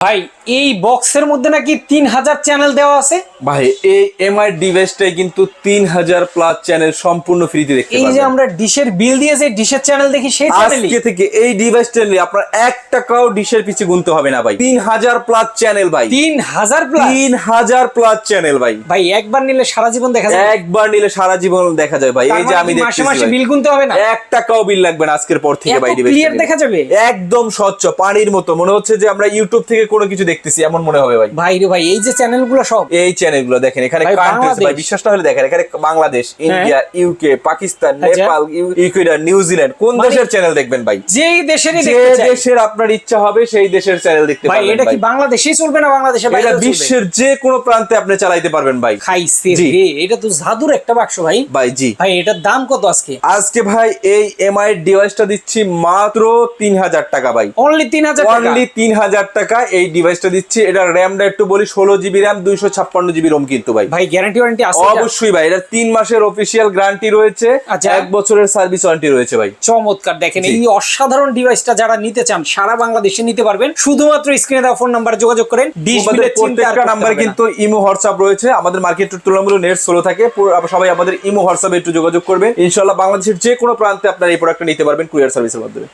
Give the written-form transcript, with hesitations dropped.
ভাই এই বক্সের মধ্যে নাকি 3000 চ্যানেল দেওয়া আছে। ভাই এই এমআই ডিভাইসটাই কিন্তু 3000 প্লাস চ্যানেল সম্পূর্ণ ফ্রিতে দেখতে এই যে পারবেন। আমরা ডিশের বিল দিয়ে যে ডিশের চ্যানেল দেখি সেই চ্যানেলই আজকে থেকে এই ডিভাইসটা নিয়ে আপনার 1 টাকাও ডিশের পিছে গুনতে হবে না ভাই। 3000 প্লাস চ্যানেল ভাই, 3000 প্লাস। 3000 প্লাস চ্যানেল ভাই। ভাই একবার নিলে সারা জীবন দেখা যায়, একবার নিলে সারা জীবন দেখা যায় ভাই। এই যে আমি মাসে দেখতেছি মাসে ভাই, বিল গুনতে হবে না, 1 টাকাও বিল লাগবে না আজকের পর থেকে ভাই। ডিভাইস ক্লিয়ার দেখা যাবে, একদম স্বচ্ছ পানির মতো, মনে হচ্ছে যে আমরা ইউটিউব থেকে কোনো কিছু দেখতেছি এমন মনে হবে ভাই। ভাই রে ভাই এই যে চ্যানেলগুলো সব, এই চ্যানেলগুলো দেখেন, এখানে ভাই কান্ট্রিজ ভাই, বাংলাদেশ। বিশ্বাস না হলে দেখেন, এখানে বাংলাদেশ, ইন্ডিয়া, ইউকে, পাকিস্তান, আচ্ছা। নেপাল, ইকুয়েডর, নিউজিল্যান্ড, কোন মানে দেশের চ্যানেল দেখবেন ভাই? যেই দেশেরই যে দেখতে চাই দেশের আপনার ইচ্ছা হবে সেই দেশের চ্যানেল দেখতে ভাই। পারবেন এটা ভাই। কি বাংলাদেশেই চলবে না বাংলাদেশের এটা বাইরেও চলবে? বিশ্বের যে কোনো প্রান্তে আপনি চালাইতে পারবেন ভাই। খাইছে জি। রে, এটা তো জাদুর একটা বাক্স ভাই। ভাই জি, ভাই এটার দাম কত আজকে? আজকে ভাই এই এমআই ডিভাইসটা দিচ্ছি মাত্র 3000 টাকা ভাই। অনলি 3000 টাকা। অনলি 3000 টাকা এই ডিভাইসটা দিচ্ছি। এটা র্যামটা একটু বলি, 16 জিবি র্যাম, 256 জিবি রোম কিন্তু ভাই। ভাই গ্যারান্টি ওয়ারেন্টি আছে এটা? অবশ্যই ভাই, এটা 3 মাসের অফিসিয়াল গ্যারান্টি রয়েছে, আচ্ছা। 1 বছরের সার্ভিস ওয়ারেন্টি রয়েছে ভাই। চমৎকার। দেখেন জি। এই অসাধারণ ডিভাইসটা যারা নিতে চান সারা বাংলাদেশে নিতে পারবেন, শুধুমাত্র স্ক্রিনে দেওয়া ফোন নাম্বারে যোগাযোগ করেন। ডিশ আমাদের বিলের চিন্তা আর প্রত্যেকটা করতে নাম্বার হবে না। কিন্তু ইমো হোয়াটসঅ্যাপ রয়েছে। আমাদের মার্কেটের তুলনামূলক নেট স্লো থাকে, সবাই আমাদের ইমো হোয়াটসঅ্যাপে একটু যোগাযোগ করবেন। ইনশাআল্লাহ বাংলাদেশের যে কোনো প্রান্তে আপনারা এই প্রোডাক্টটা নিতে পারবেন কুরিয়ার সার্ভিসের মাধ্যমে।